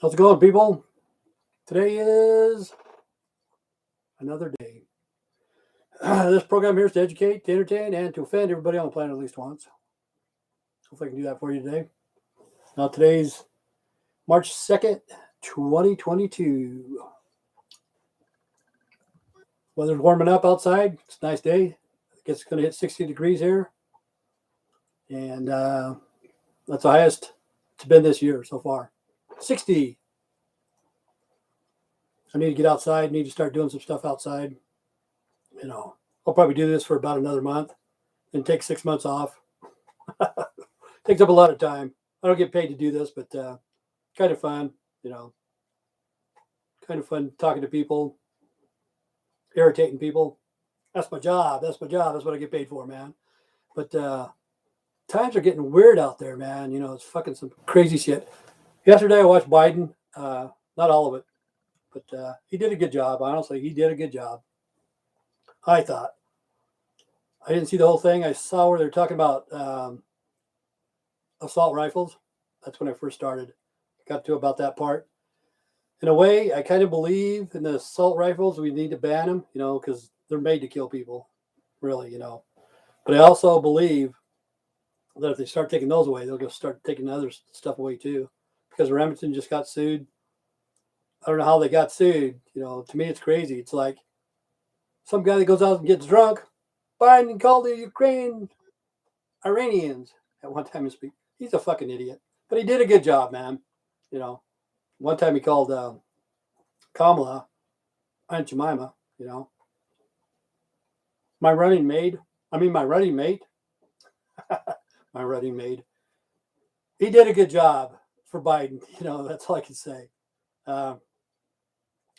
How's it going, people? Today is another day. This program here is to educate, to entertain, and to offend everybody on the planet at least once. Hopefully I can do that for you today. Now, today's March 2nd, 2022. Weather's warming up outside. It's a nice day. I guess it's going to hit 60 degrees here. And that's the highest it's been this year so far. 60. I need to get outside. Need to start doing some stuff outside. I'll probably do this for about another month and take 6 months off. Takes up a lot of time. I don't get paid to do this, but kind of fun, kind of fun talking to people, irritating people. That's my job. That's my job. That's what I get paid for, man. But times are getting weird out there, man. It's fucking some crazy shit. Yesterday I watched Biden. Not all of it, but he did a good job. Honestly, he did a good job. I thought. I didn't see the whole thing. I saw where they're talking about assault rifles. That's when I first started. Got to about that part. In a way, I kind of believe in the assault rifles. We need to ban them, because they're made to kill people, really, But I also believe that if they start taking those away, they'll go start taking other stuff away too. Because Remington just got sued. I don't know how they got sued. To me, it's crazy. It's like some guy that goes out and gets drunk. Biden called the Iranians at one time to speak. He's a fucking idiot. But he did a good job, man. One time he called Kamala Aunt Jemima, my running mate. My running mate. He did a good job for Biden. That's all I can say.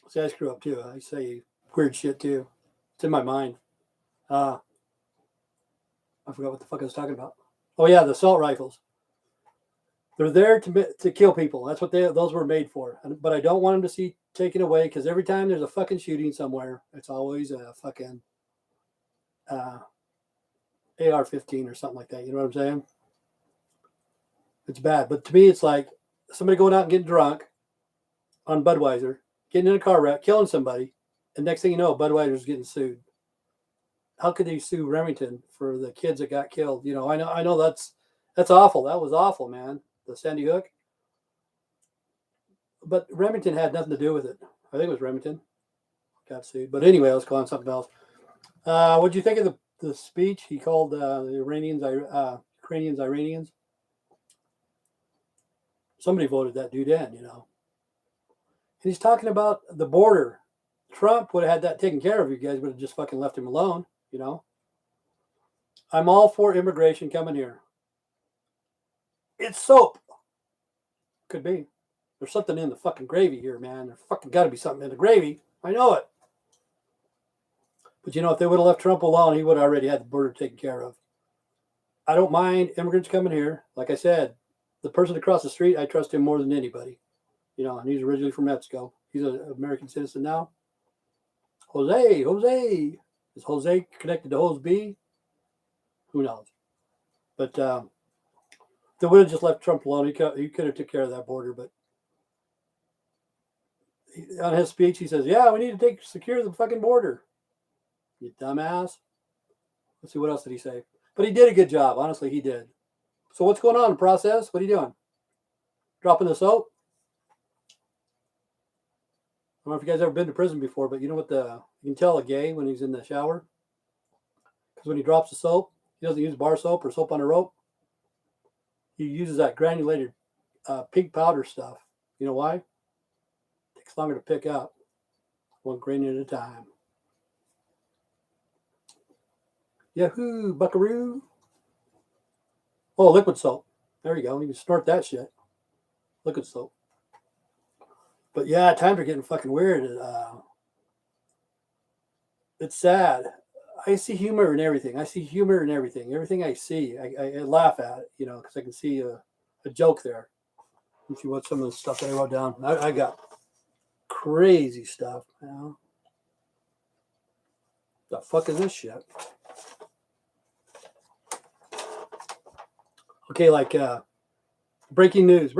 See, I screw up too. I say weird shit too. It's in my mind. I forgot what the fuck I was talking about. Oh yeah, the assault rifles. They're there to kill people. That's what those were made for. But I don't want them to see taken away because every time there's a fucking shooting somewhere, it's always a fucking AR-15 or something like that. You know what I'm saying? It's bad. But to me, it's like somebody going out and getting drunk on Budweiser, getting in a car wreck, killing somebody, and next thing you know, Budweiser's getting sued. How could they sue Remington for the kids that got killed? I know that's awful. That was awful, man. The Sandy Hook. But Remington had nothing to do with it. I think it was Remington got sued. But anyway, let's go on something else. What do you think of the speech? He called the Ukrainians Iranians. Somebody voted that dude in, And he's talking about the border. Trump would have had that taken care of. You guys would have just fucking left him alone, I'm all for immigration coming here. It's soap. Could be. There's something in the fucking gravy here, man. There fucking got to be something in the gravy. I know it. But if they would have left Trump alone, he would have already had the border taken care of. I don't mind immigrants coming here. Like I said, the person across the street, I trust him more than anybody. And he's originally from Mexico. He's an American citizen now. Jose. Is Jose connected to Jose B? Who knows? But they would have just left Trump alone. He could have took care of that border. But on his speech, he says, "Yeah, we need to secure the fucking border." You dumbass. Let's see, what else did he say? But he did a good job. Honestly, he did. So what's going on in the process? What are you doing? Dropping the soap? I don't know if you guys ever been to prison before, but you know what you can tell a gay when he's in the shower? Because when he drops the soap, he doesn't use bar soap or soap on a rope. He uses that granulated pink powder stuff. You know why? It takes longer to pick up. One grain at a time. Yahoo, buckaroo. Oh, liquid soap. There you go. You can snort that shit. Liquid soap. But yeah, times are getting fucking weird. It's sad. I see humor in everything. Everything I see, I laugh at it, because I can see a joke there. Let's see what some of the stuff that I wrote down. I got crazy stuff, The fuck is this shit? Okay, like breaking news,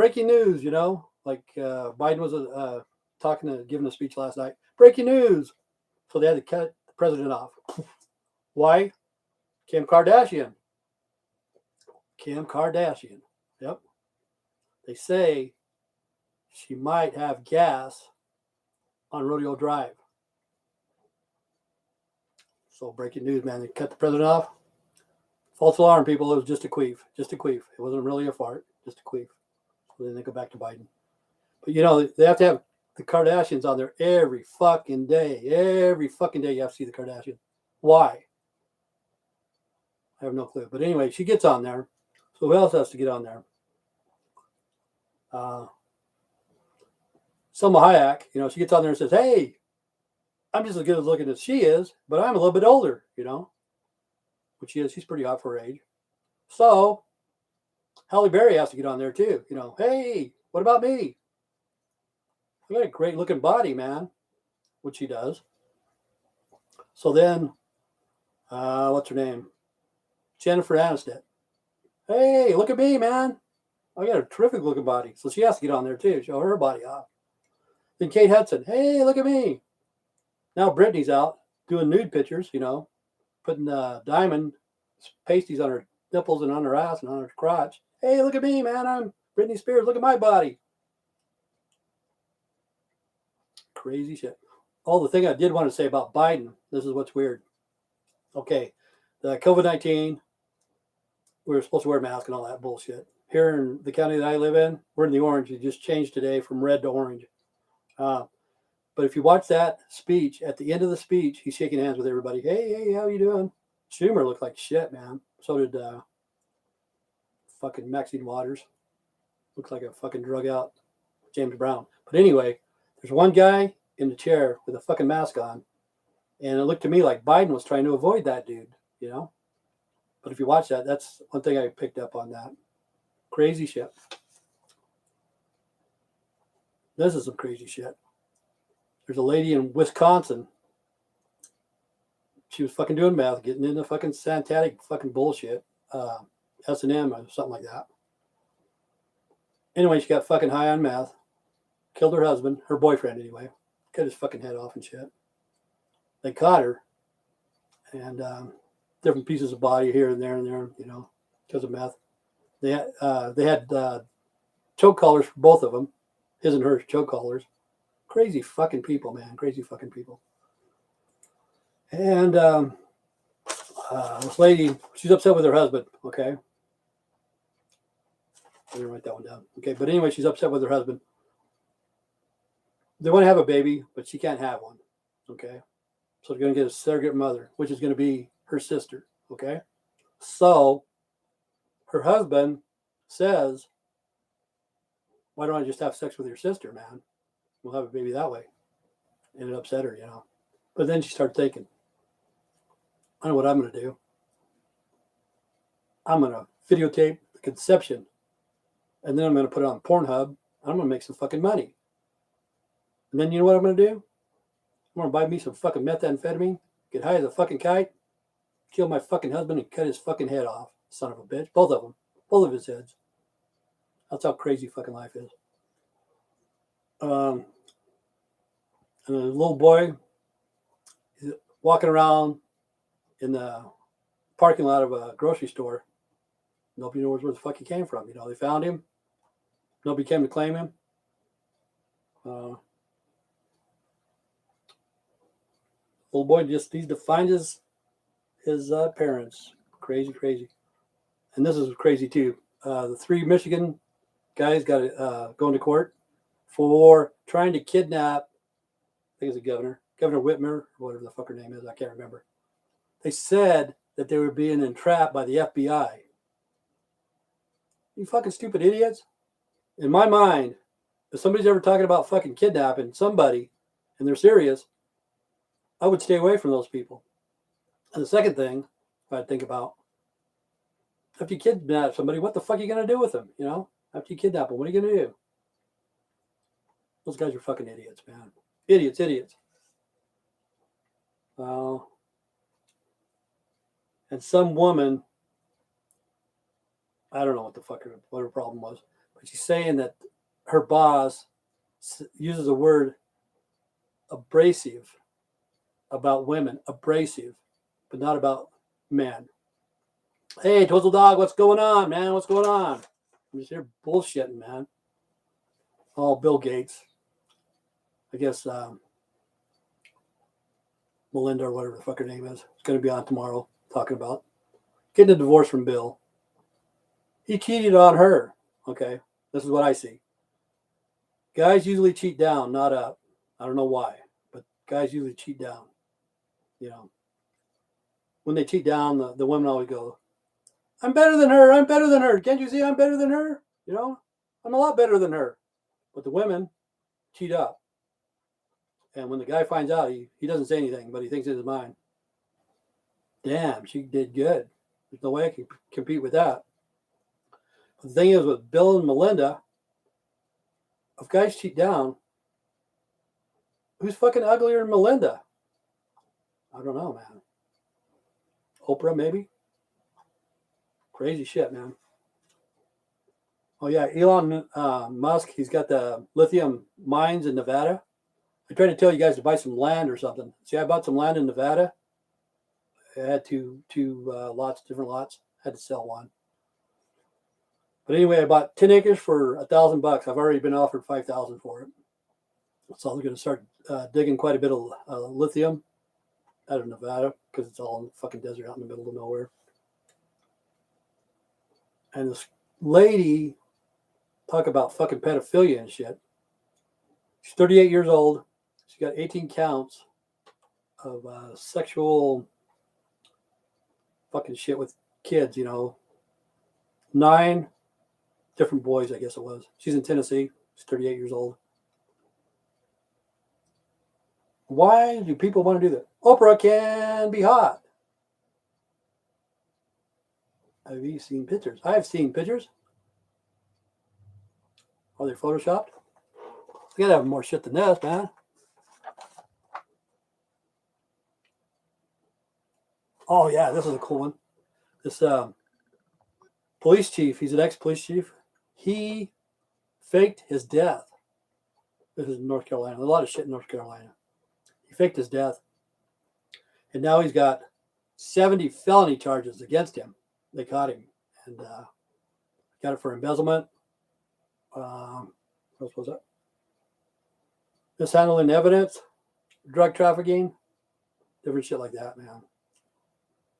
like Biden was giving a speech last night. Breaking news. So they had to cut the president off. Why? Kim Kardashian. Kim Kardashian. Yep. They say she might have gas on Rodeo Drive. So breaking news, man. They cut the president off. False alarm, people. It was just a queef. Just a queef. It wasn't really a fart. Just a queef. So then they go back to Biden. But, you know, they have to have the Kardashians on there every fucking day. Every fucking day you have to see the Kardashians. Why? I have no clue. But anyway, she gets on there. So who else has to get on there? Selma Hayek, you know, she gets on there and says, hey, I'm just as good as looking as she is, but I'm a little bit older, you know, which she is. She's pretty hot for her age. So Halle Berry has to get on there too. You know, hey, what about me? I got a great looking body, man, which she does. So then, what's her name? Jennifer Aniston. Hey, look at me, man. I got a terrific looking body. So she has to get on there too, show her body off. Then Kate Hudson. Hey, look at me. Now Britney's out doing nude pictures, you know, putting diamond pasties on her nipples and on her ass and on her crotch. Hey, look at me, man. I'm Britney Spears. Look at my body. Crazy shit. Oh, the thing I did want to say about Biden, this is what's weird. Okay, the COVID-19, we were supposed to wear masks and all that bullshit. Here in the county that I live in, we're in the orange. It just changed today from red to orange. But if you watch that speech, at the end of the speech, he's shaking hands with everybody. Hey, how you doing? Schumer looked like shit, man. So did fucking Maxine Waters. Looks like a fucking drug out James Brown. But anyway, there's one guy in the chair with a fucking mask on. And it looked to me like Biden was trying to avoid that dude, you know? But if you watch that, that's one thing I picked up on that. Crazy shit. This is some crazy shit. There's a lady in Wisconsin. She was fucking doing meth, getting into fucking Santatic fucking bullshit. S&M or something like that. Anyway, she got fucking high on meth. Killed her husband, her boyfriend anyway. Cut his fucking head off and shit. They caught her. And different pieces of body here and there, you know, because of meth. They had choke collars for both of them. His and hers choke collars. Crazy fucking people, man. Crazy fucking people. And this lady, she's upset with her husband, okay? I didn't write that one down. Okay, but anyway, she's upset with her husband. They want to have a baby, but she can't have one, okay? So they're going to get a surrogate mother, which is going to be her sister, okay? So her husband says, why don't I just have sex with your sister, man? We'll have a baby that way. And it upset her, you know. But then she started thinking, I know what I'm going to do. I'm going to videotape the conception. And then I'm going to put it on Pornhub. I'm going to make some fucking money. And then you know what I'm going to do? I'm going to buy me some fucking methamphetamine, get high as a fucking kite, kill my fucking husband and cut his fucking head off. Son of a bitch. Both of them. Both of his heads. That's how crazy fucking life is. And a little boy is walking around in the parking lot of a grocery store. Nobody knows where the fuck he came from. You know, they found him. Nobody came to claim him. Little boy just needs to find his parents. Crazy. And this is crazy too. The 3 Michigan guys got to go into court for trying to kidnap, I think it's the Governor Whitmer, or whatever the fuck her name is. I can't remember. They said that they were being entrapped by the FBI. You fucking stupid idiots. In my mind, if somebody's ever talking about fucking kidnapping somebody and they're serious, I would stay away from those people. And the second thing I'd think about, after you kidnap somebody, what the fuck are you going to do with them? You know, after you kidnap them, what are you going to do? Those guys are fucking idiots, man. Idiots. And some woman, I don't know what her problem was, but she's saying that her boss uses the word abrasive about women, abrasive, but not about men. Hey, Twizzle Dog, what's going on, man? What's going on? I'm just here bullshitting, man. Oh, Bill Gates. I guess Melinda or whatever the fuck her name is going to be on tomorrow talking about getting a divorce from Bill. He cheated on her. Okay, this is what I see. Guys usually cheat down, not up. I don't know why, but guys usually cheat down. You know, when they cheat down, the women always go, I'm better than her. I'm better than her. Can't you see I'm better than her? You know, I'm a lot better than her. But the women cheat up. And when the guy finds out, he doesn't say anything, but he thinks in his mind, damn, she did good. There's no way I can compete with that. But the thing is, with Bill and Melinda, if guys cheat down, who's fucking uglier than Melinda? I don't know, man. Oprah, maybe? Crazy shit, man. Oh, yeah, Elon Musk, he's got the lithium mines in Nevada. I tried to tell you guys to buy some land or something. See, I bought some land in Nevada. I had two lots, different lots. I had to sell one. But anyway, I bought 10 acres for $1,000. I've already been offered $5,000 for it. So I'm going to start digging quite a bit of lithium out of Nevada because it's all in the fucking desert out in the middle of nowhere. And this lady, talk about fucking pedophilia and shit. She's 38 years old. She got 18 counts of sexual fucking shit with kids, 9 different boys, I guess it was. She's in Tennessee. She's 38 years old. Why do people want to do that? Oprah can be hot. Have you seen pictures? I've seen pictures. Are they photoshopped? You gotta have more shit than this, man. Oh yeah, this is a cool one. This police chief, he's an ex-police chief. He faked his death. This is in North Carolina. There's a lot of shit in North Carolina. He faked his death. And now he's got 70 felony charges against him. They caught him. And got it for embezzlement. What else was that? Mishandling evidence, drug trafficking, different shit like that, man.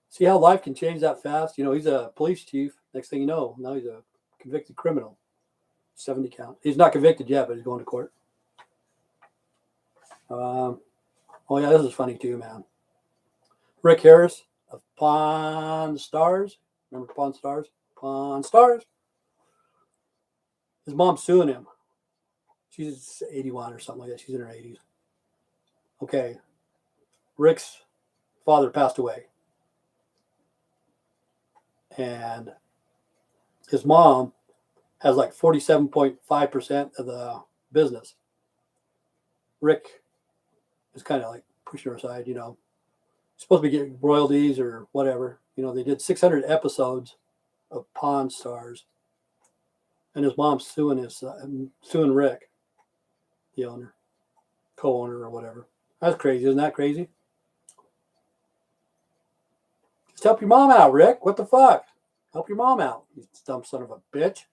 See how life can change that fast? He's a police chief. Next thing you know, now he's a convicted criminal. 70 count. He's not convicted yet, but he's going to court. Oh, yeah, this is funny too, man. Rick Harris of Pawn Stars. Remember Pawn Stars? Pawn Stars. His mom's suing him. She's 81 or something like that. She's in her 80s. Okay. Rick's father passed away. And his mom has like 47.5% of the business. Rick is kind of like pushing her aside, supposed to be getting royalties or whatever. They did 600 episodes of Pawn Stars. And his mom's suing Rick, the owner, co-owner or whatever. That's crazy. Isn't that crazy? Just help your mom out, Rick. What the fuck? Help your mom out, you dumb son of a bitch.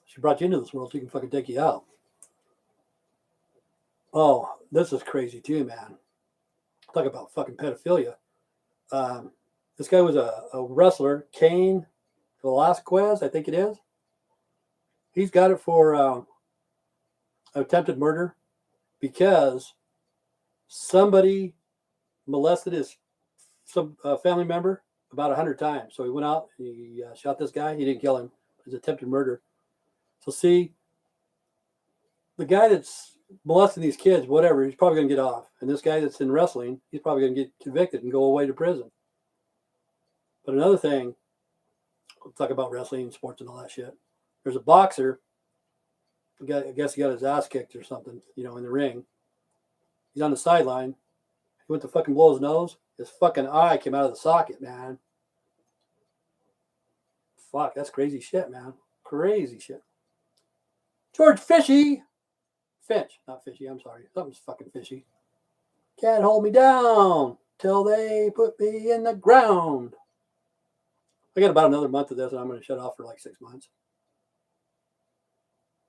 She brought you into this world so she can fucking take you out. Oh, this is crazy too, man. Talk about fucking pedophilia. This guy was a wrestler, Cain Velasquez, I think it is. He's got it for attempted murder because somebody molested some family member about 100 times. So he went out, he shot this guy. He didn't kill him. It was attempted murder. So see, the guy that's molesting these kids, whatever, he's probably going to get off. And this guy that's in wrestling, he's probably going to get convicted and go away to prison. But another thing, we'll talk about wrestling, sports, and all that shit. There's a boxer. I guess he got his ass kicked or something, in the ring. He's on the sideline. He went to fucking blow his nose. His fucking eye came out of the socket, man. Fuck, that's crazy shit, man. Crazy shit. George Fishy. Finch, not fishy, I'm sorry. Something's fucking fishy. Can't hold me down till they put me in the ground. I got about another month of this and I'm going to shut off for like 6 months.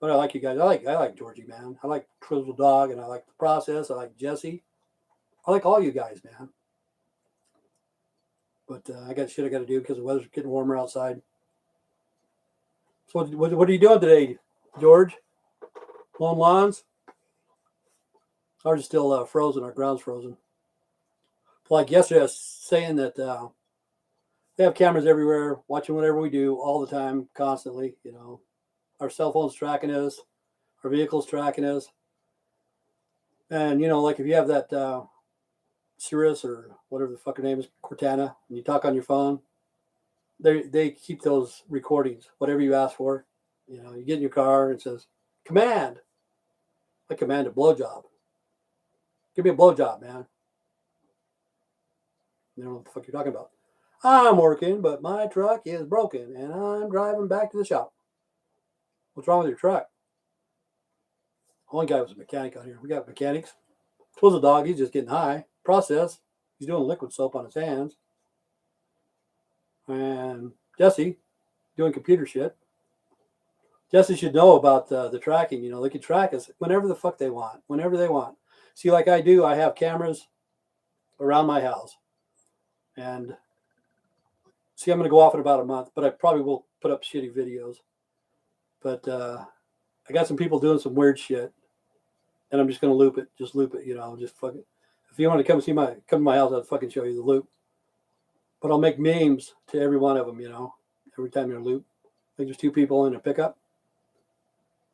But I like you guys. I like Georgie, man. I like Trizzle Dog and I like the process. I like Jesse. I like all you guys, man. But I got shit I got to do because the weather's getting warmer outside. So what are you doing today, George? Mowing lawns? Ours is still frozen. Our ground's frozen. Like yesterday, I was saying that they have cameras everywhere, watching whatever we do all the time, constantly. You know, our cell phones tracking us, our vehicles tracking us, and you know, like if you have that Cirrus or whatever the fuck her name is, Cortana, and you talk on your phone, they keep those recordings, whatever you ask for. You know, you get in your car and it says command. I command a blowjob. Give me a blowjob, man. You don't know what the fuck you're talking about. I'm working, but my truck is broken and I'm driving back to the shop. What's wrong with your truck? Only guy was a mechanic out here. We got mechanics. Twizzle Dog, he's just getting high. Process, he's doing liquid soap on his hands. And Jesse, doing computer shit. Jesse should know about the tracking. You know, they can track us whenever the fuck they want, whenever they want. See, like I do, I have cameras around my house. And see, I'm going to go off in about a month, but I probably will put up shitty videos. But I got some people doing some weird shit, and I'm just going to loop it. Just loop it, you know, just fuck it. If you want to come to my house, I'll fucking show you the loop. But I'll make memes to every one of them, you know, every time you're loop. Like there's 2 people in a pickup.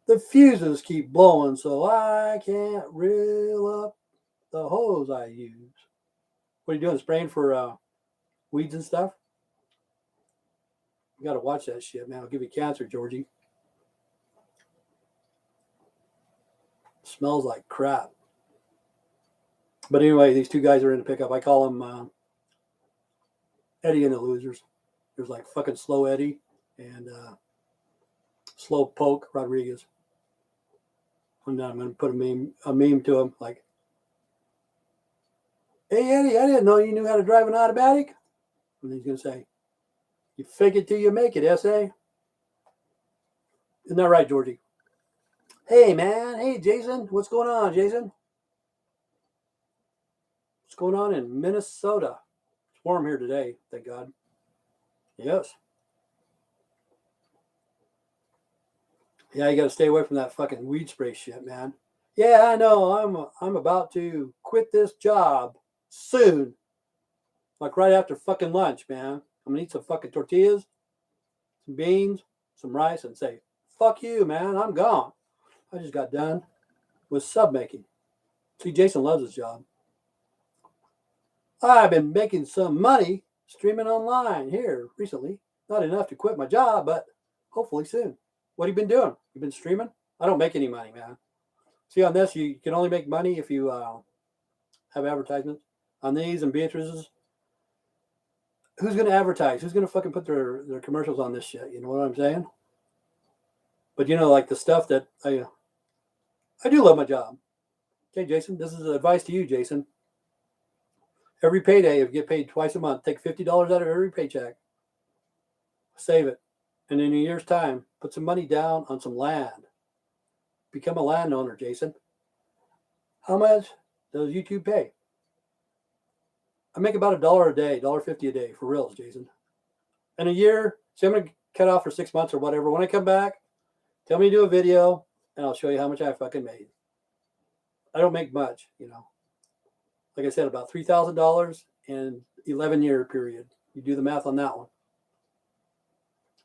The fuses keep blowing, so I can't reel up the hose I use. What are you doing? Spraying for weeds and stuff? You got to watch that shit, man. It'll give you cancer, Georgie. Smells like crap. But anyway, these 2 guys are in the pickup. I call them Eddie and the Losers. There's like fucking Slow Eddie and Slow Poke Rodriguez. And I'm going to put a meme to him like, hey, Eddie, I didn't know you knew how to drive an automatic. And he's going to say, you fake it till you make it, S.A. Isn't that right, Georgie? Hey, man. Hey, Jason. What's going on, Jason? What's going on in Minnesota? It's warm here today, thank God. Yes. Yeah, you got to stay away from that fucking weed spray shit, man. Yeah, I know. I'm about to quit this job soon. Like right after fucking lunch, man. I'm going to eat some fucking tortillas, some beans, some rice, and say, fuck you, man. I'm gone. I just got done with sub making. See, Jason loves his job. I've been making some money streaming online here recently. Not enough to quit my job, but hopefully soon. What have you been doing? You been streaming? I don't make any money, man. See, on this, you can only make money if you have advertisements. On these and Beatrice's, who's going to advertise? Who's going to fucking put their commercials on this shit? You know what I'm saying? But, you know, like the stuff that I do love my job. Okay, Jason, this is advice to you, Jason. Every payday, if you get paid twice a month, take $50 out of every paycheck. Save it. And in a year's time, put some money down on some land. Become a landowner, Jason. How much does YouTube pay? I make about $1 a day, $1.50 a day for reals, Jason. In a year, see, I'm going to cut off for 6 months or whatever. When I come back, tell me to do a video, and I'll show you how much I fucking made. I don't make much, you know. Like I said, about $3,000 in 11-year period. You do the math on that one.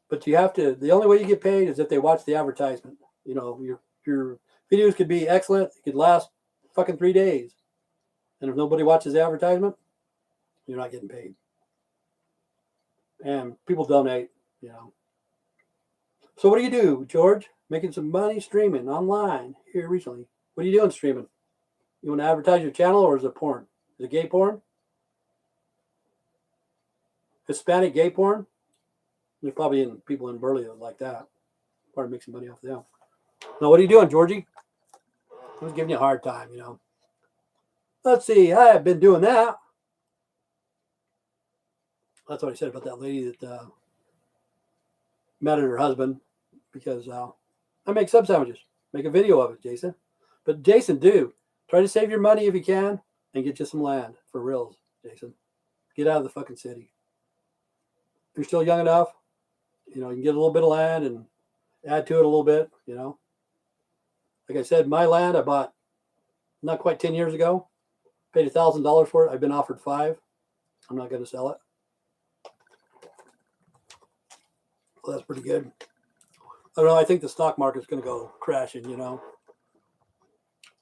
But you have to, the only way you get paid is if they watch the advertisement. You know, your videos could be excellent. It could last fucking 3 days. And if nobody watches the advertisement, you're not getting paid. And people donate, you know. So what do you do, George? Making some money streaming online here recently. What are you doing streaming? You want to advertise your channel, or is it porn? Is it gay porn? Hispanic gay porn? There's probably people in Burley like that. Probably make some money off of them. Now, what are you doing, Georgie? I was giving you a hard time, you know. Let's see. I have been doing that. That's what I said about that lady that mad at her husband because I make sub sandwiches. Make a video of it, Jason. But Jason, try to save your money if you can and get you some land for reals, Jason. Get out of the fucking city. If you're still young enough, you know, you can get a little bit of land and add to it a little bit, you know. Like I said, my land I bought not quite 10 years ago. Paid $1,000 for it. I've been offered $5,000. I'm not going to sell it. Well, that's pretty good. I don't know. I think the stock market's going to go crashing, you know.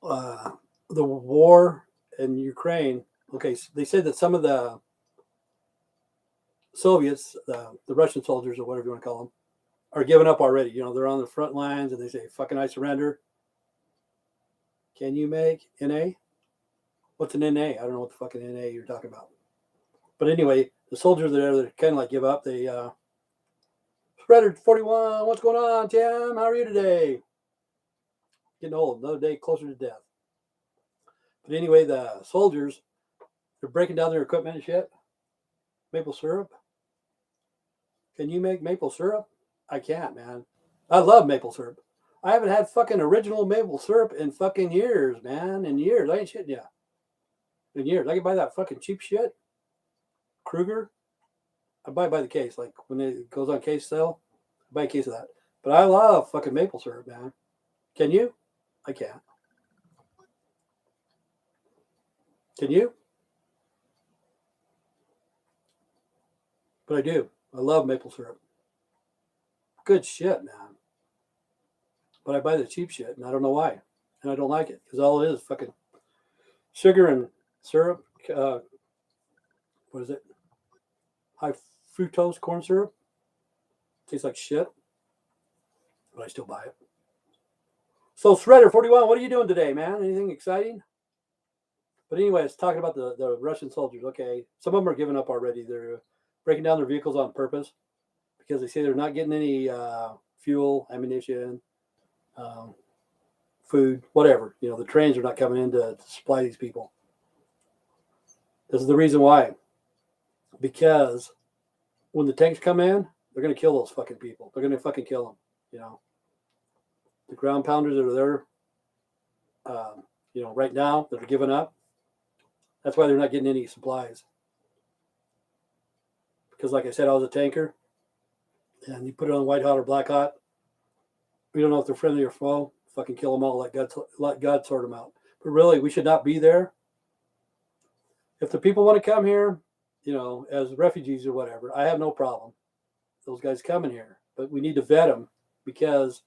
The war in Ukraine, okay, so they said that some of the Soviets, the Russian soldiers or whatever you want to call them, are giving up already. You know, they're on the front lines and they say, fucking I surrender. Can you make NA? What's an NA? I don't know what the fucking NA you're talking about. But anyway, the soldiers there, they kind of like give up. They, Spreader 41, what's going on, Tim? How are you today? Getting old, another day closer to death. But anyway, the soldiers, they're breaking down their equipment and shit. Maple syrup. Can you make maple syrup? I can't, man. I love maple syrup. I haven't had fucking original maple syrup in fucking years, man. In years. I ain't shitting ya. In years. I can buy that fucking cheap shit. Kruger. I buy by the case. Like when it goes on case sale, I buy a case of that. But I love fucking maple syrup, man. Can you? I can't. Can you? But I do. I love maple syrup. Good shit, man. But I buy the cheap shit, and I don't know why. And I don't like it, because all it is fucking sugar and syrup. What is it? High fructose corn syrup. Tastes like shit. But I still buy it. So, Shredder 41, what are you doing today, man? Anything exciting? But anyway, it's talking about the Russian soldiers. Okay, some of them are giving up already. They're breaking down their vehicles on purpose because they say they're not getting any fuel, ammunition, food, whatever. You know, the trains are not coming in to supply these people. This is the reason why. Because when the tanks come in, they're going to kill those fucking people. They're going to fucking kill them, you know. The ground pounders that are there, you know, right now that are giving up. That's why they're not getting any supplies. Because like I said, I was a tanker. And you put it on white hot or black hot. We don't know if they're friendly or foe. Fucking kill them all. Let God sort them out. But really, we should not be there. If the people want to come here, you know, as refugees or whatever, I have no problem. Those guys coming here. But we need to vet them because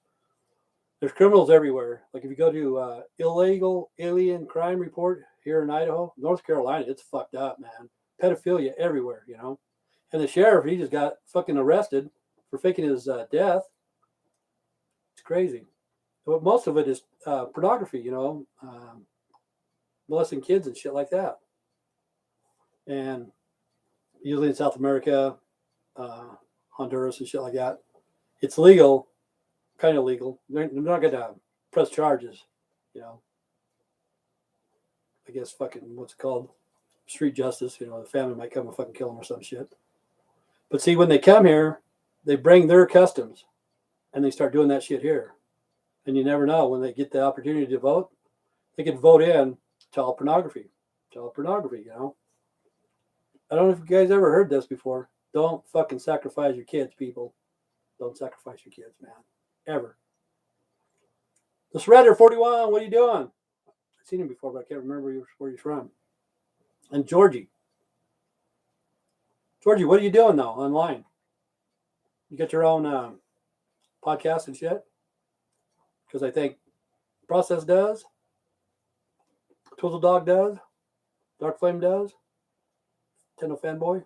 there's criminals everywhere. Like if you go to illegal alien crime report here in Idaho, North Carolina, it's fucked up, man. Pedophilia everywhere, you know. And the sheriff, he just got fucking arrested for faking his death. It's crazy. But most of it is pornography, you know, molesting kids and shit like that. And usually in South America, Honduras and shit like that, it's legal, kind of legal. They're not going to press charges, you know. I guess fucking, what's it called? Street justice, you know, the family might come and fucking kill them or some shit. But see, when they come here, they bring their customs and they start doing that shit here. And you never know when they get the opportunity to vote, they could vote in child pornography, you know. I don't know if you guys ever heard this before. Don't fucking sacrifice your kids, people. Don't sacrifice your kids, man. Ever. The Shredder 41, what are you doing? I've seen him before, but I can't remember where he's from. And Georgie, what are you doing though online? You got your own podcast and shit? Because I think Process does, Twizzle Dog does, Dark Flame does, Nintendo Fanboy.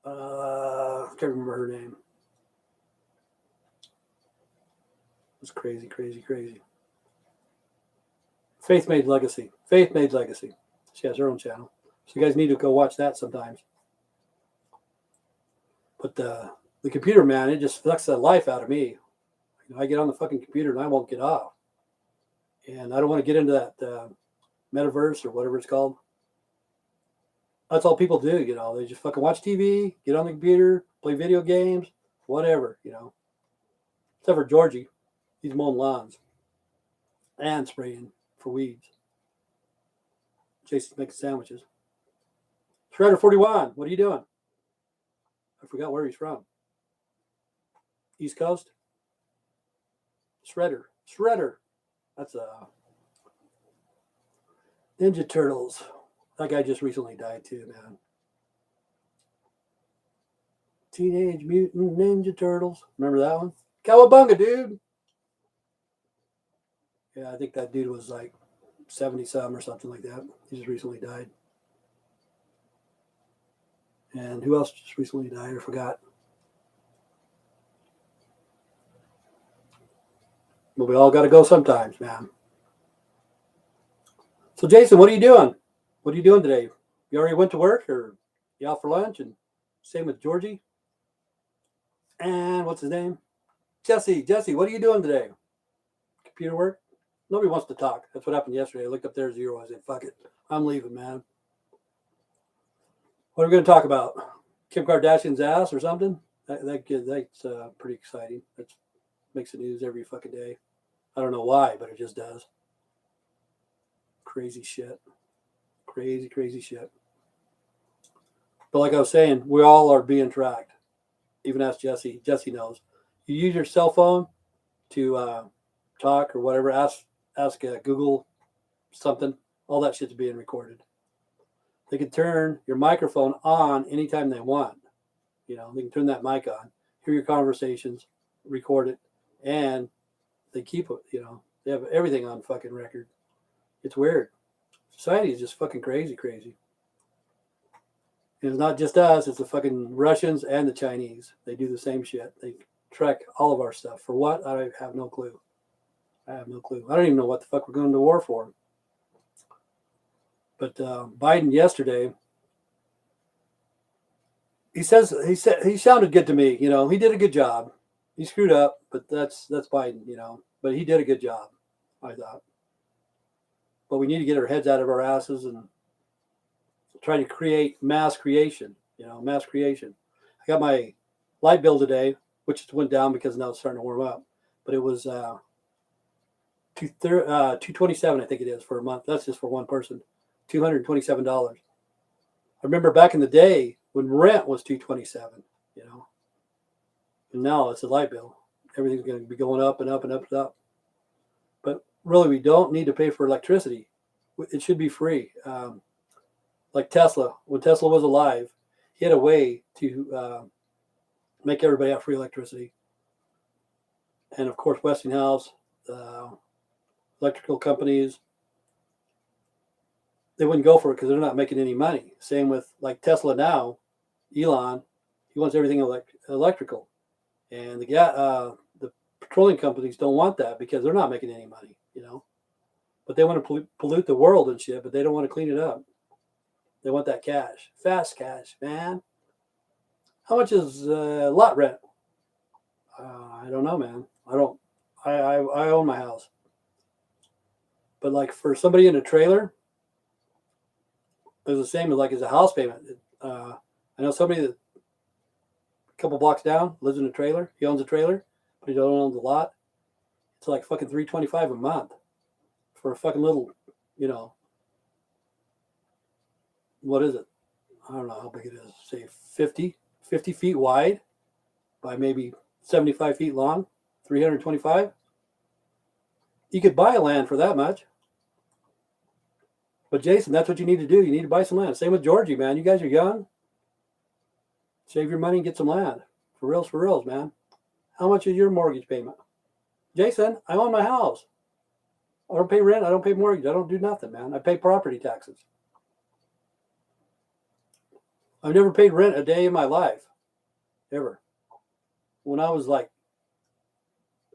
I can't remember her name. It's crazy. Faith Made Legacy. She has her own channel. So you guys need to go watch that sometimes. But the computer, man, it just sucks the life out of me. I get on the fucking computer and I won't get off. And I don't want to get into that metaverse or whatever it's called. That's all people do, They just fucking watch TV, get on the computer, play video games, whatever, Except for Georgie. He's mowing lawns and spraying for weeds. Jason's making sandwiches. Shredder 41, what are you doing? I forgot where he's from. East Coast? Shredder. That's Ninja Turtles. That guy just recently died too, man. Teenage Mutant Ninja Turtles. Remember that one? Cowabunga, dude. Yeah, I think that dude was like 70-some or something like that. He just recently died. And who else just recently died? I forgot. But we all got to go sometimes, man. So, Jason, what are you doing? What are you doing today? You already went to work or you out for lunch? And same with Georgie. And what's his name? Jesse, what are you doing today? Computer work? Nobody wants to talk. That's what happened yesterday. I looked up their zero. I said, fuck it. I'm leaving, man. What are we going to talk about? Kim Kardashian's ass or something? That's pretty exciting. That makes the news every fucking day. I don't know why, but it just does. Crazy shit. Crazy shit. But like I was saying, we all are being tracked. Even ask Jesse. Jesse knows. You use your cell phone to talk or whatever. Ask Google something. All that shit's being recorded. They can turn your microphone on anytime they want. They can turn that mic on, hear your conversations, record it, and they keep it. They have everything on fucking record. It's weird. Society is just fucking crazy. And it's not just us, it's the fucking Russians and the Chinese. They do the same shit. They track all of our stuff. For what? I have no clue. I don't even know what the fuck we're going to war for. But Biden yesterday, he sounded good to me. He did a good job. He screwed up, but that's Biden. But he did a good job, I thought. But we need to get our heads out of our asses and try to create mass creation. Mass creation. I got my light bill today, which went down because now it's starting to warm up. But it was $227, I think it is, for a month. That's just for one person. $227. I remember back in the day when rent was $227, and now it's a light bill. Everything's going to be going up and up and up and up. But really, we don't need to pay for electricity. It should be free. Like Tesla, when Tesla was alive, he had a way to make everybody have free electricity. And of course, Westinghouse, electrical companies, they wouldn't go for it because they're not making any money. Same with like Tesla now, Elon, he wants everything electrical. And the petroleum companies don't want that because they're not making any money, But they want to pollute the world and shit, but they don't want to clean it up. They want that cash. Fast cash, man. How much is lot rent? I don't know, man. I own my house. But like for somebody in a trailer, it's the same as a house payment. I know somebody that a couple blocks down lives in a trailer. He owns a trailer, but he don't own the lot. It's like fucking $325 a month for a fucking little, what is it? I don't know how big it is. Say 50 feet wide by maybe 75 feet long, 325. You could buy a land for that much. But Jason, that's what you need to do. You need to buy some land. Same with Georgie, man. You guys are young. Save your money and get some land. For reals, man. How much is your mortgage payment? Jason, I own my house. I don't pay rent. I don't pay mortgage. I don't do nothing, man. I pay property taxes. I've never paid rent a day in my life. Ever. When I was like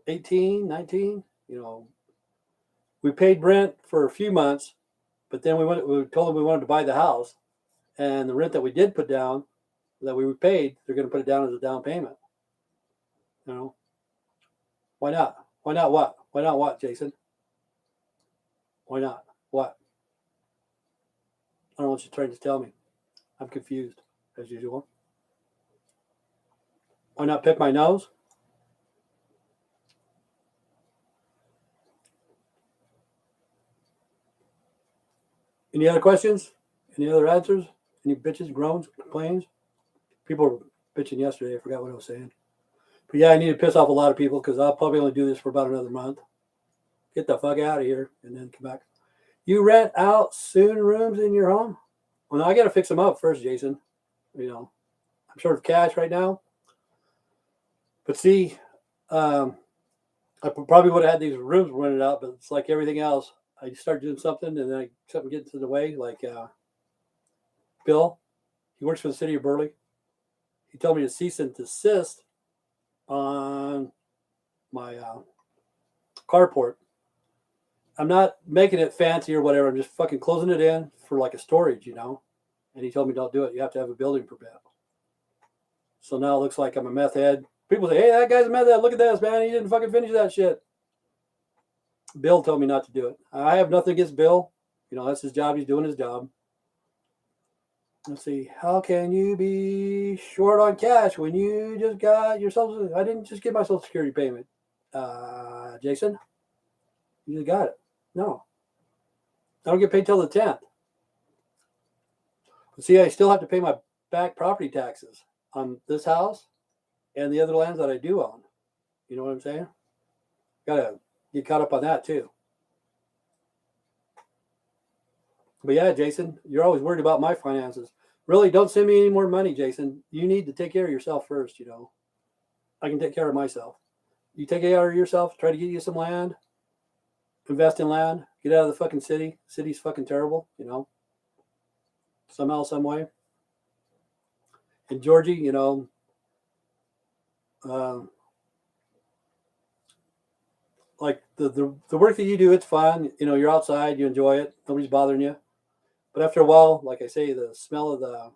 18, 19, we paid rent for a few months, but then we told them we wanted to buy the house, and the rent that we did put down, that we paid, they're going to put it down as a down payment. Why Why not? Why not what? Why not what, Jason? Why not? What? I don't know what you're trying to tell me. I'm confused, as usual. Why not pick my nose? Any other questions? Any other answers? Any bitches, groans, complaints? People were bitching yesterday. I forgot what I was saying. But yeah, I need to piss off a lot of people because I'll probably only do this for about another month. Get the fuck out of here and then come back. You rent out soon rooms in your home? Well, no, I got to fix them up first, Jason. You know, I'm short of cash right now. But see, I probably would have had these rooms rented out, but it's like everything else. I start doing something and then something gets in the way. Like Bill, he works for the city of Burley. He told me to cease and desist on my carport. I'm not making it fancy or whatever. I'm just fucking closing it in for like a storage, you know. And he told me don't do it. You have to have a building permit. So now it looks like I'm a meth head. People say, hey, that guy's a meth head. Look at this, man. He didn't fucking finish that shit. Bill told me not to do it. I have nothing against Bill. You know, that's his job. He's doing his job. Let's see. How can you be short on cash when you just got your social? I didn't just get my Social Security payment. Jason, you just got it. No, I don't get paid till the 10th. But see, I still have to pay my back property taxes on this house and the other lands that I do own. You know what I'm saying? Gotta get caught up on that too. But yeah, Jason, you're always worried about my finances. Really, don't send me any more money, Jason. You need to take care of yourself first, you know. I can take care of myself. You take care of yourself, try to get you some land, invest in land, get out of the fucking city. City's fucking terrible, you know. Somehow, some way. And Georgie, you know, like the work that you do, it's fun. You know, you're outside, you enjoy it. Nobody's bothering you. But after a while, like I say, the smell of the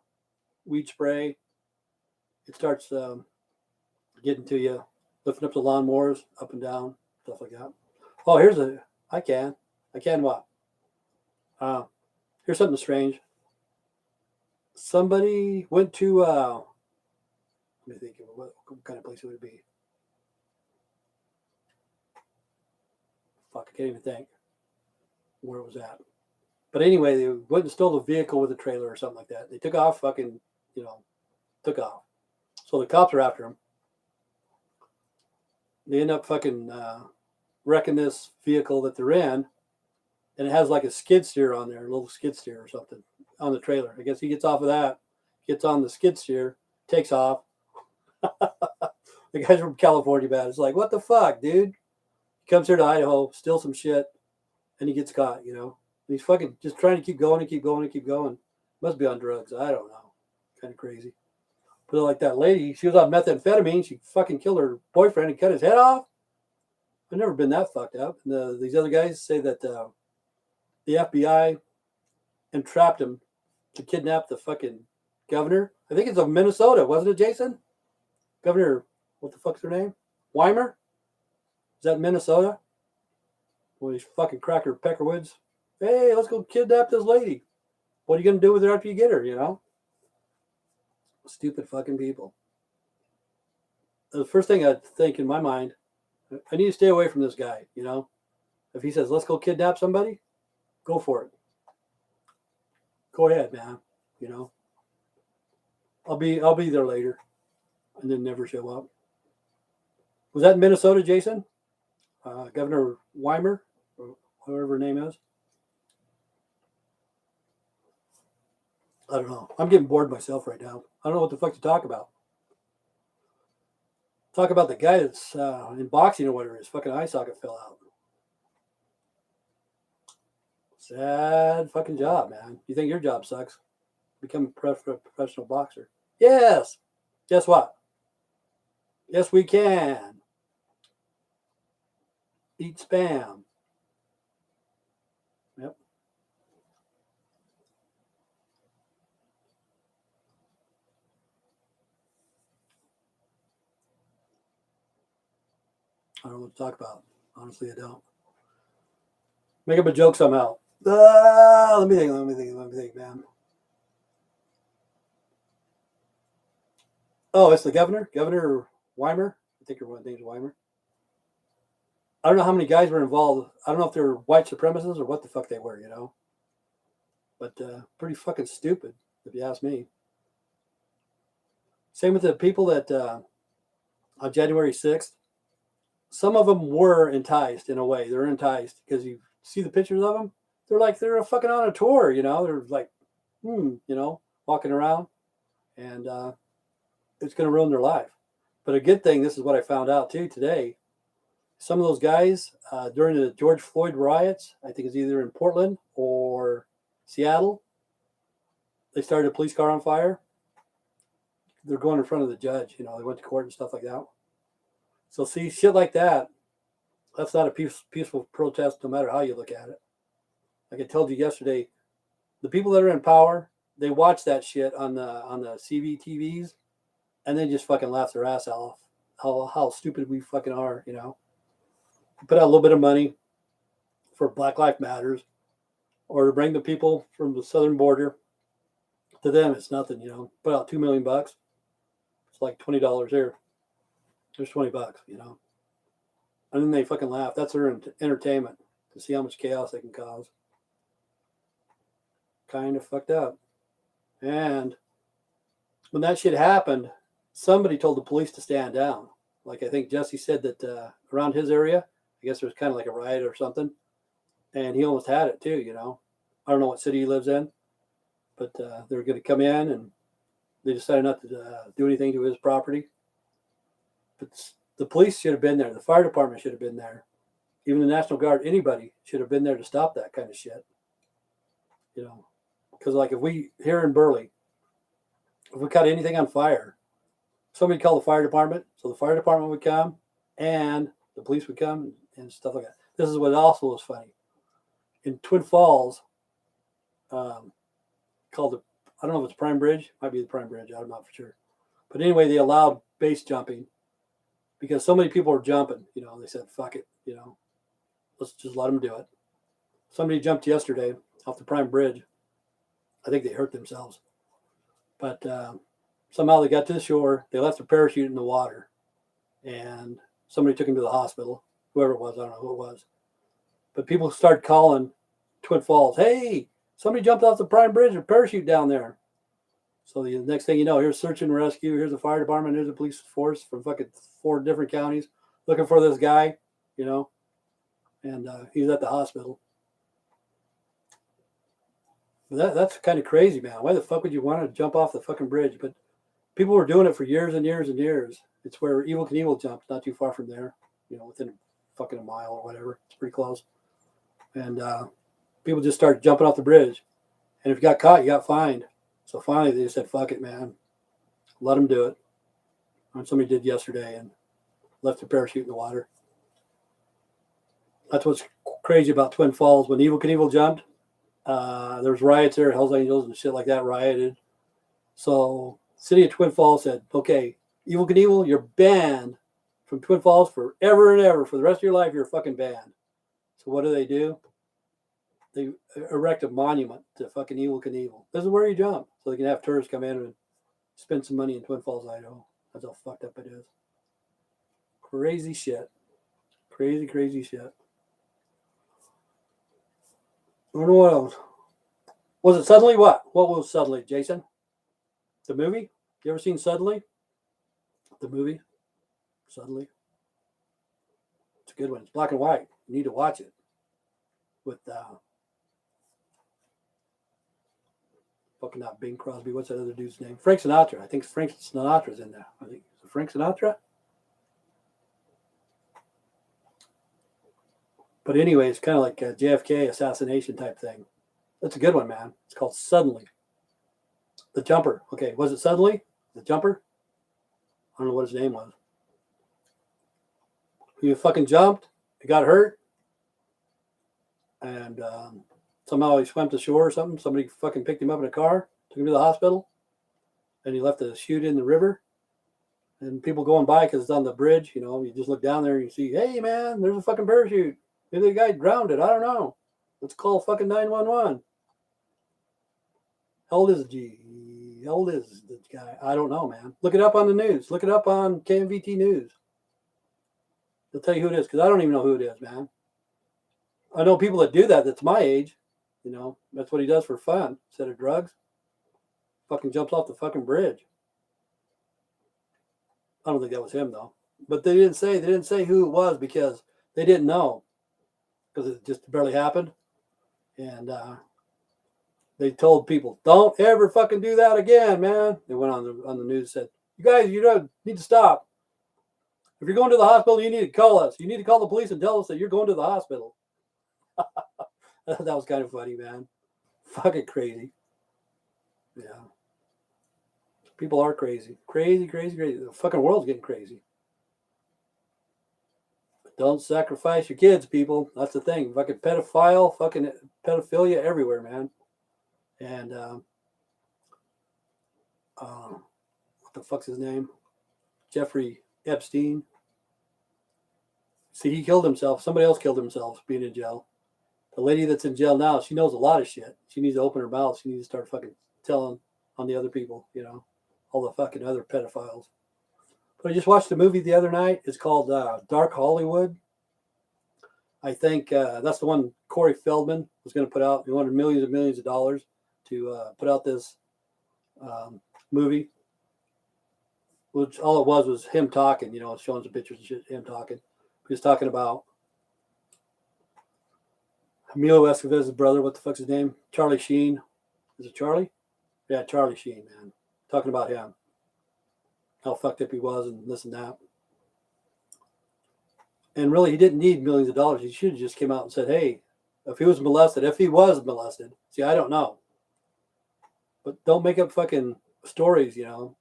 weed spray, it starts getting to you, lifting up the lawnmowers, up and down, stuff like that. Oh, I can what? Here's something strange. Somebody went to, let me think, what kind of place would it be? Fuck, I can't even think where it was at. But anyway, they went and stole a vehicle with a trailer or something like that. They took off, took off. So the cops are after them. They end up fucking wrecking this vehicle that they're in, and it has like a skid steer on there, a little skid steer or something on the trailer. I guess he gets off of that, gets on the skid steer, takes off. The guy's from California, man. It's like, what the fuck, dude? He comes here to Idaho, steals some shit, and he gets caught, you know? And he's fucking just trying to keep going and keep going and keep going. Must be on drugs. I don't know. Kind of crazy. But like that lady, she was on methamphetamine. She fucking killed her boyfriend and cut his head off. I've never been that fucked up. And these other guys say that the FBI entrapped him to kidnap the fucking governor. I think it's of Minnesota, wasn't it, Jason? Governor, what the fuck's her name? Weimer? Is that Minnesota? Well, these fucking cracker peckerwoods. Hey, let's go kidnap this lady. What are you going to do with her after you get her, you know? Stupid fucking people. The first thing I think in my mind, I need to stay away from this guy, you know? If he says, let's go kidnap somebody, go for it. Go ahead, man. You know? I'll be there later. And then never show up. Was that in Minnesota, Jason? Governor Weimer, or whatever her name is. I don't know. I'm getting bored myself right now. I don't know what the fuck to talk about. Talk about the guy that's in boxing or whatever. His fucking eye socket fell out. Sad fucking job, man. You think your job sucks? Become a professional boxer. Yes. Guess what? Yes, we can. Eat spam. Yep. I don't know what to talk about. Honestly, I don't. Make up a joke somehow. Let me think, man. Oh, it's the Governor Weimer. I think her name's Weimer. I don't know how many guys were involved. I don't know if they were white supremacists or what the fuck they were, But pretty fucking stupid, if you ask me. Same with the people that on January 6th, some of them were enticed in a way. They're enticed because you see the pictures of them. They're fucking on a tour, They're like, walking around, and it's going to ruin their life. But a good thing, this is what I found out too today. Some of those guys during the George Floyd riots, I think it's either in Portland or Seattle, they started a police car on fire. They're going in front of the judge. They went to court and stuff like that. So see, shit like that, that's not a peaceful protest no matter how you look at it. Like I told you yesterday, the people that are in power, they watch that shit on the CVTVs and they just fucking laugh their ass off. How stupid we fucking are, Put out a little bit of money for Black Lives Matters or to bring the people from the southern border. To them, it's nothing, Put out $2 million. It's like $20 here. There's $20, And then they fucking laugh. That's their entertainment, to see how much chaos they can cause. Kind of fucked up. And when that shit happened, somebody told the police to stand down. Like I think Jesse said that around his area, I guess there was kind of like a riot or something. And he almost had it too, I don't know what city he lives in, but they were going to come in and they decided not to do anything to his property. But the police should have been there. The fire department should have been there. Even the National Guard, anybody should have been there to stop that kind of shit. Because like if we, here in Burley, if we caught anything on fire, somebody called the fire department. So the fire department would come and the police would come and stuff like that. This is what also was funny. In Twin Falls, called the, I don't know if it's Prime Bridge, might be the Prime Bridge, I'm not for sure. But anyway, they allowed base jumping because so many people were jumping, they said, fuck it, let's just let them do it. Somebody jumped yesterday off the Prime Bridge. I think they hurt themselves. But somehow they got to the shore. They left their parachute in the water. And somebody took him to the hospital. Whoever it was, I don't know who it was. But people started calling Twin Falls, hey, somebody jumped off the Prime Bridge with a parachute down there. So the next thing you know, here's search and rescue. Here's the fire department. Here's the police force from fucking 4 different counties looking for this guy, and he's at the hospital. That's kind of crazy, man. Why the fuck would you want to jump off the fucking bridge? But people were doing it for years and years and years. It's where Evel Knievel jumped, not too far from there, within fucking a mile or whatever. It's pretty close. And people just started jumping off the bridge. And if you got caught, you got fined. So finally they just said, fuck it, man. Let them do it. And somebody did yesterday and left their parachute in the water. That's what's crazy about Twin Falls. When Evel Knievel jumped, there was riots there, Hells Angels and shit like that rioted. So city of Twin Falls said, okay, Evel Knievel, you're banned from Twin Falls forever and ever. For the rest of your life, you're fucking banned. So what do? They erect a monument to fucking Evel Knievel. This is where he jumped. So they can have tourists come in and spend some money in Twin Falls, Idaho. That's how fucked up it is. Crazy shit. Crazy, crazy shit. I don't know what else. Was it Suddenly? What? What was Suddenly, Jason? The movie? You ever seen Suddenly? The movie? Suddenly? It's a good one. It's black and white. You need to watch it. With fucking not Bing Crosby. What's that other dude's name? Frank Sinatra. I think Frank Sinatra's in there. I think is it Frank Sinatra. But anyway, it's kind of like a JFK assassination type thing. That's a good one, man. It's called Suddenly. The Jumper. Okay, was it Suddenly? The Jumper? I don't know what his name was. He fucking jumped. He got hurt. And somehow he swam to shore or something. Somebody fucking picked him up in a car, took him to the hospital. And he left a chute in the river. and people going by because it's on the bridge. You know, you just look down there and you see, hey man, there's a fucking parachute. Maybe the guy drowned it. I don't know. Let's call fucking 911. How old is G? How old is this guy? I don't know, man. Look it up on the news. Look it up on KMVT News. They'll tell you who it is because I don't even know who it is, man. I know people that do that. That's my age. You know, that's what he does for fun instead of drugs. Fucking jumps off the fucking bridge. I don't think that was him though. But they didn't say who it was because they didn't know because it just barely happened. And they told people, don't ever fucking do that again, man. They went on the news and said, you guys, you don't need to stop. If you're going to the hospital, you need to call us. You need to call the police and tell us that you're going to the hospital. That was kind of funny, man. Fucking crazy. Yeah. People are crazy. Crazy. The fucking world's getting crazy. But don't sacrifice your kids, people. That's the thing. Fucking pedophilia everywhere, man. And what the fuck's his name? Jeffrey Epstein. See, he killed himself. Somebody else killed himself being in jail. The lady that's in jail now, she knows a lot of shit. She needs to open her mouth. She needs to start fucking telling on the other people, you know, all the fucking other pedophiles. But I just watched a movie the other night. It's called Dark Hollywood. I think that's the one Corey Feldman was going to put out. He wanted millions and millions of dollars to put out this movie, which all it was him talking, you know, showing some pictures and shit, him talking. He was talking about Emilio Estevez's brother. What the fuck's his name? Charlie Sheen. Is it Charlie? Yeah, Charlie Sheen, man. Talking about him. How fucked up he was and this and that. And really, he didn't need millions of dollars. He should have just came out and said, hey, if he was molested, see, I don't know. But don't make up fucking stories, you know.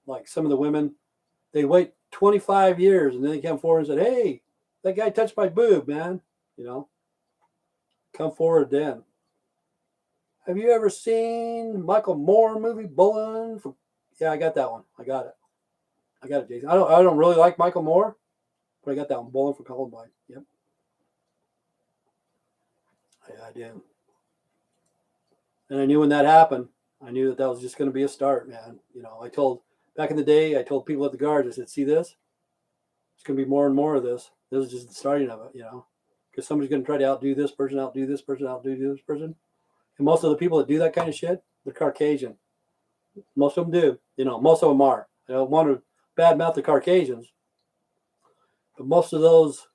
Like some of the women, they wait 25 years and then they come forward and said, hey, that guy touched my boob, man. You know, come forward then. Have you ever seen Michael Moore movie Bowling for? Yeah, I got that one. I got it, Jason. I don't really like Michael Moore, but I got that one. Bowling for Columbine. Yep. Yeah, I did. And I knew when that happened, I knew that was just going to be a start, man. You know, back in the day, I told people at the guards, I said, see this? It's going to be more and more of this. This is just the starting of it, you know, because somebody's going to try to outdo this person. And most of the people that do that kind of shit, they're Caucasian. Most of them do. You know, most of them are. I don't want to badmouth the Caucasians, but most of those,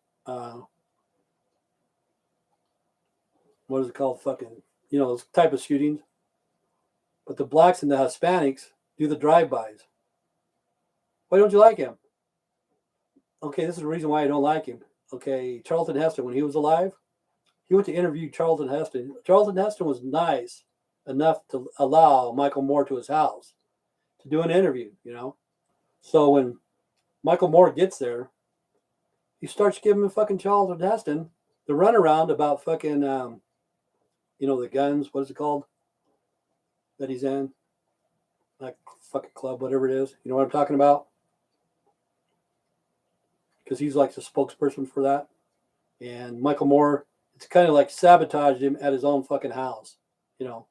what is it called? Fucking, you know, those type of shootings. But the blacks and the Hispanics do the drive-bys. Why don't you like him? Okay, this is the reason why I don't like him. Okay, Charlton Heston, when he was alive, he went to interview Charlton Heston. Charlton Heston was nice enough to allow Michael Moore to his house to do an interview, you know. So when Michael Moore gets there, he starts giving fucking Charlton Heston the runaround about fucking, you know, the guns. What is it called that he's in? Like fucking club, whatever it is. You know what I'm talking about? Because he's like the spokesperson for that. And Michael Moore, it's kind of like sabotaged him at his own fucking house. You know,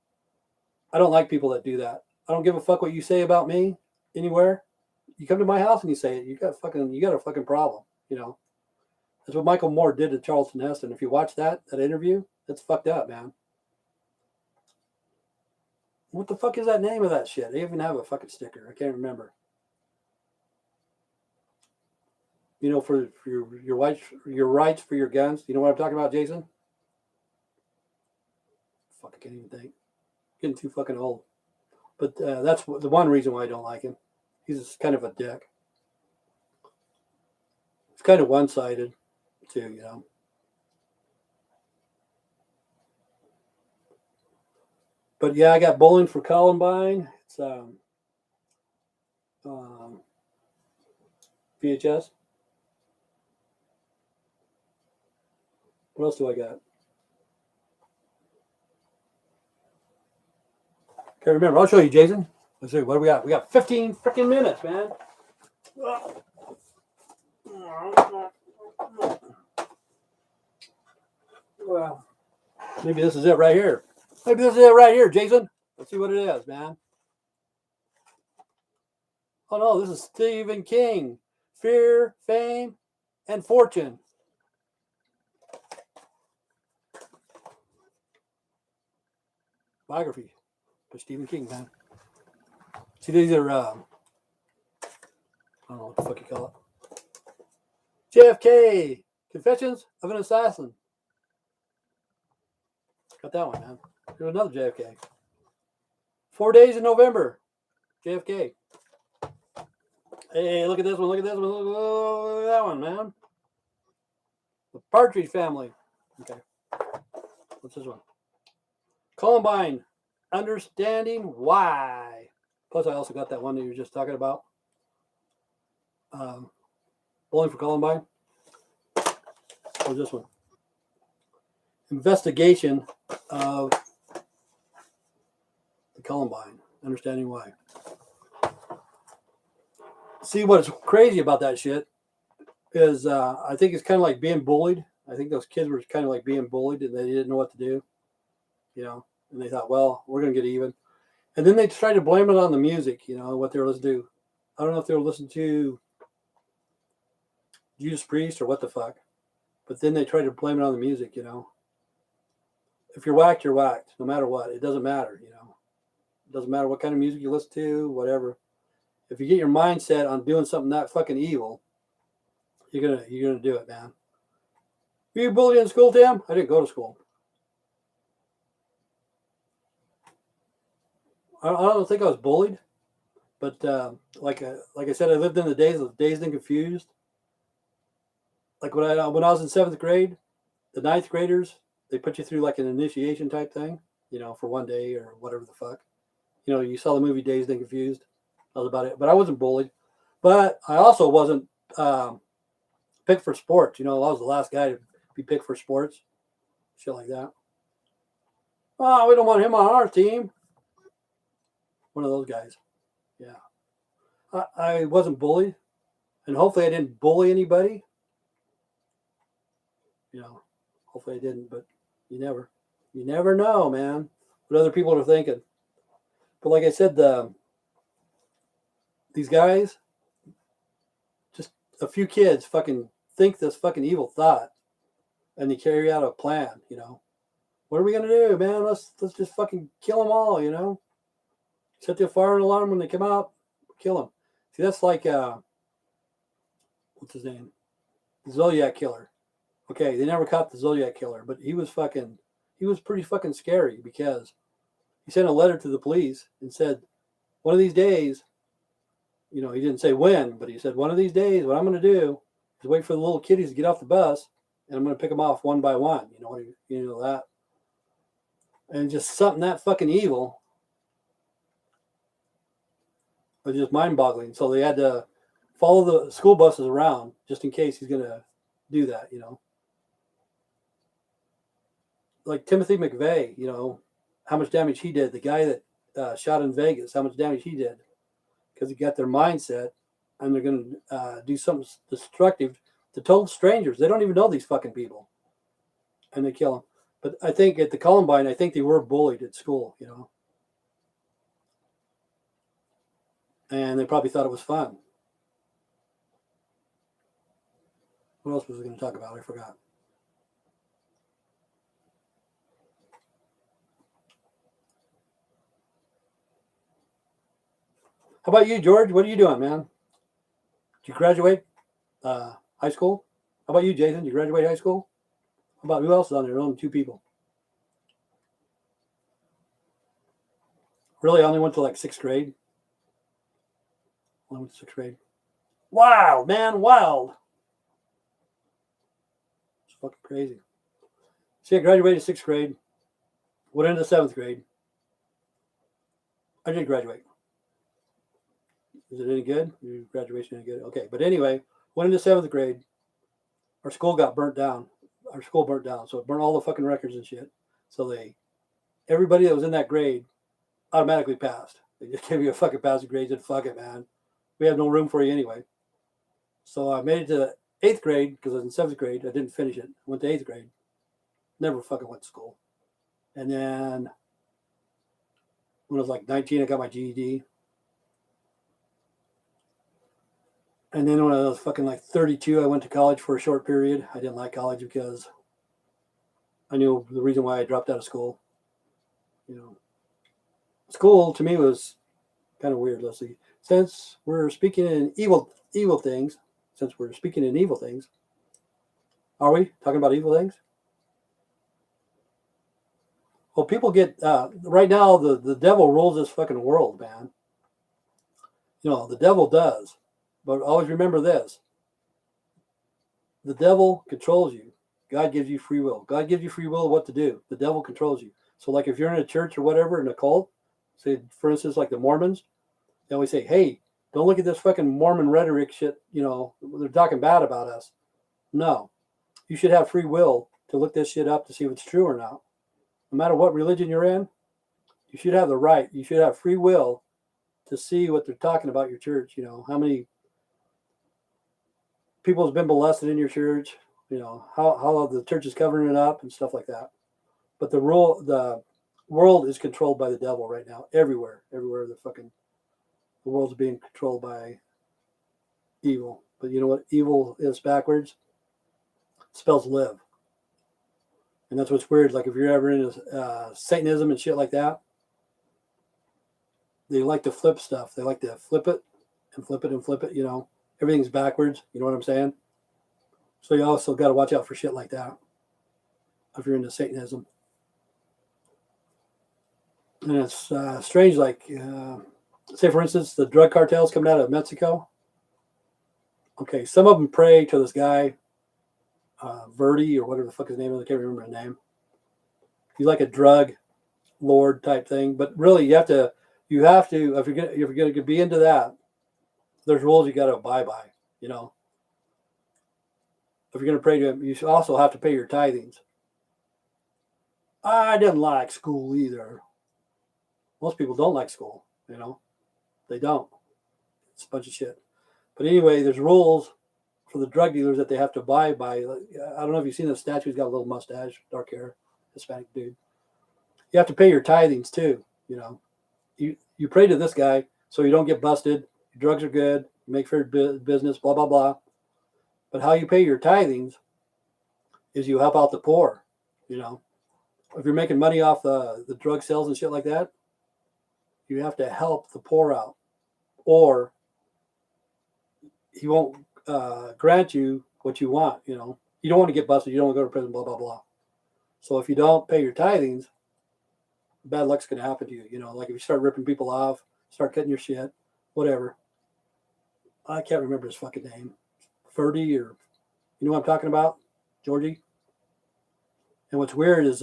I don't like people that do that. I don't give a fuck what you say about me anywhere. You come to my house and you say it, you got a fucking problem. You know, that's what Michael Moore did to Charlton Heston. If you watch that interview, that's fucked up, man. What the fuck is that name of that shit? They even have a fucking sticker. I can't remember. You know, for your rights for your guns. You know what I'm talking about, Jason? Fuck, I can't even think. Getting too fucking old. But that's the one reason why I don't like him. He's kind of a dick. It's kind of one-sided, too, you know. But yeah, I got Bowling for Columbine. It's VHS. What else do I got? Can't remember. I'll show you, Jason. Let's see. What do we got? We got 15 freaking minutes, man. Well, maybe this is it right here. Maybe this is it right here, Jason. Let's see what it is, man. Oh no, this is Stephen King. Fear, Fame, and Fortune. Biography by Stephen King, man. See, these are, I don't know what the fuck you call it. JFK, Confessions of an Assassin. Got that one, man. Here's another JFK. 4 Days in November, JFK. Hey, look at this one, look at this one, look at that one, man. The Partridge Family. Okay. What's this one? Columbine, Understanding Why. Plus, I also got that one that you were just talking about. Bowling for Columbine. What's this one? Investigation of the Columbine, Understanding Why. See, what's crazy about that shit is I think it's kind of like being bullied. I think those kids were kind of like being bullied and they didn't know what to do, you know, and they thought, well, we're going to get even. And then they tried to blame it on the music, you know, what they were listening to. I don't know if they were listening to Judas Priest or what the fuck, but then they tried to blame it on the music, you know. If you're whacked, you're whacked, no matter what. It doesn't matter, you know. It doesn't matter what kind of music you listen to, whatever. If you get your mindset on doing something that fucking evil, you're gonna do it, man. Were you bullied in school, Tim? I didn't go to school. I don't think I was bullied, but like I said, I lived in the days of Dazed and Confused. Like when I was in 7th grade, the 9th graders, they put you through like an initiation type thing, you know, for 1 day or whatever the fuck. You know, you saw the movie Dazed and Confused. That was about it. But I wasn't bullied. But I also wasn't picked for sports. You know, I was the last guy to be picked for sports. Shit like that. Oh, we don't want him on our team. One of those guys. Yeah. I wasn't bullied. And hopefully I didn't bully anybody. You know, hopefully I didn't. But you never know, man, what other people are thinking. But like I said, these guys, just a few kids fucking think this fucking evil thought and they carry out a plan, you know. What are we going to do, man? Let's just fucking kill them all, you know. Set the fire alarm when they come out, kill them. See, that's like, what's his name? The Zodiac Killer. Okay, they never caught the Zodiac Killer, but he was pretty fucking scary because he sent a letter to the police and said, one of these days, you know, he didn't say when, but he said, one of these days, what I'm going to do is wait for the little kiddies to get off the bus, and I'm going to pick them off one by one. You know that. And just something that fucking evil was just mind-boggling. So they had to follow the school buses around just in case he's going to do that, you know. Like Timothy McVeigh, you know, how much damage he did. The guy that shot in Vegas, how much damage he did. Because he got their mindset and they're going to do something destructive to total strangers. They don't even know these fucking people. And they kill them. But I think at the Columbine, I think they were bullied at school, you know. And they probably thought it was fun. What else was I going to talk about? I forgot. How about you, George? What are you doing, man? Did you graduate high school? How about you, Jason? Did you graduate high school? How about who else is on there? Only 2 people. Really, I only went to like 6th grade. Only went to 6th grade. Wild, man, wild. It's fucking crazy. See, I graduated 6th grade. Went into 7th grade. I didn't graduate. Is it any good? Your graduation any good? Okay, but anyway, went into 7th grade. Our school got burnt down. Our school burnt down, so it burned all the fucking records and shit. So everybody that was in that grade automatically passed. They just gave you a fucking passing grade and said, fuck it, man. We have no room for you anyway. So I made it to 8th grade because I was in 7th grade. I didn't finish it. I went to 8th grade. Never fucking went to school. And then when I was like 19, I got my GED. And then when I was fucking like 32, I went to college for a short period. I didn't like college because I knew the reason why I dropped out of school. You know, school to me was kind of weird. Let's see. Since we're speaking in evil things, are we talking about evil things? Well, people get right now. The devil rules this fucking world, man. You know, the devil does, but always remember this: the devil controls you. God gives you free will. God gives you free will of what to do. The devil controls you. So, like if you're in a church or whatever, in a cult, say for instance, like the Mormons, they always say, "Hey, don't look at this fucking Mormon rhetoric shit. You know, they're talking bad about us." No, you should have free will to look this shit up to see if it's true or not. No matter what religion you're in, you should have the right. You should have free will to see what they're talking about your church. You know, how many people has been molested in your church. You know, how the church is covering it up and stuff like that. But the world is controlled by the devil right now. Everywhere the world's being controlled by evil. But you know what evil is backwards? It spells live. And that's what's weird. Like if you're ever into Satanism and shit like that, they like to flip stuff. They like to flip it and flip it and flip it. You know, everything's backwards. You know what I'm saying? So you also got to watch out for shit like that if you're into Satanism. And it's strange, like, say, for instance, the drug cartels coming out of Mexico. Okay, some of them pray to this guy, Verdi, or whatever the fuck his name is. I can't remember his name. He's like a drug lord type thing. But really, you have to, if you're gonna be into that, there's rules you got to abide by, you know. If you're going to pray to him, you also have to pay your tithings. I didn't like school either. Most people don't like school, you know. They don't. It's a bunch of shit. But anyway, there's rules for the drug dealers that they have to abide by. I don't know if you've seen the statue. He's got a little mustache, dark hair, Hispanic dude. You have to pay your tithings too, you know. You pray to this guy so you don't get busted. Your drugs are good. You make fair business, blah, blah, blah. But how you pay your tithings is you help out the poor, you know. If you're making money off the drug sales and shit like that, you have to help the poor out, or he won't grant you what you want, you know. You don't want to get busted. You don't want to go to prison, blah, blah, blah. So if you don't pay your tithings, bad luck's going to happen to you, you know. Like if you start ripping people off, start cutting your shit, whatever. I can't remember his fucking name. Ferdy, or you know what I'm talking about? Georgie. And what's weird is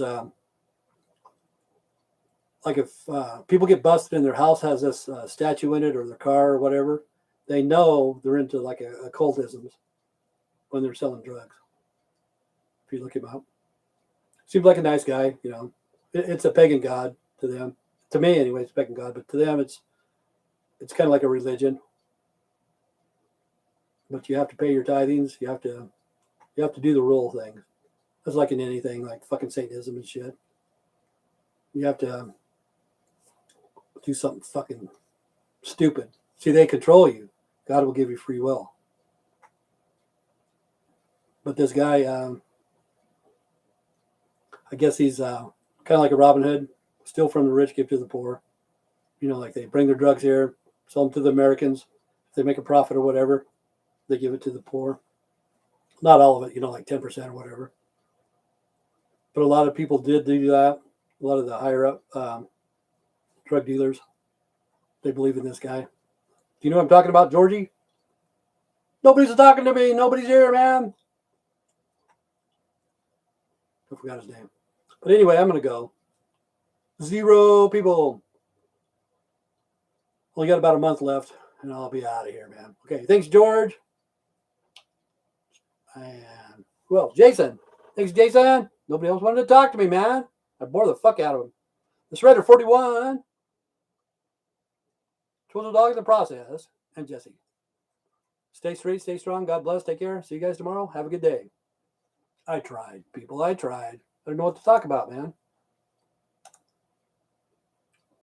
like if people get busted and their house has this statue in it, or their car or whatever, they know they're into like occultisms when they're selling drugs. If you look him up, seems like a nice guy, you know. It's a pagan god to them. To me anyway, it's a pagan god, but to them it's kind of like a religion. But you have to pay your tithings. You have to do the rule thing. It's like in anything, like fucking Satanism and shit. You have to do something fucking stupid. See, they control you. God will give you free will. But this guy, I guess he's kind of like a Robin Hood, steal from the rich, give to the poor. You know, like they bring their drugs here, sell them to the Americans. If they make a profit or whatever, they give it to the poor. Not all of it, you know, like 10% or whatever. But a lot of people did do that. A lot of the higher up drug dealers, they believe in this guy. Do you know what I'm talking about, Georgie? Nobody's talking to me. Nobody's here, man. I forgot his name. But anyway, I'm going to go. 0 people. Only got about a month left, and I'll be out of here, man. Okay, thanks, George. And who else? Jason. Thanks, Jason. Nobody else wanted to talk to me, man. I bore the fuck out of him. The Shredder 41. Twizzle Dog in the process. And Jesse. Stay straight, stay strong. God bless. Take care. See you guys tomorrow. Have a good day. I tried, people. I tried. I don't know what to talk about, man.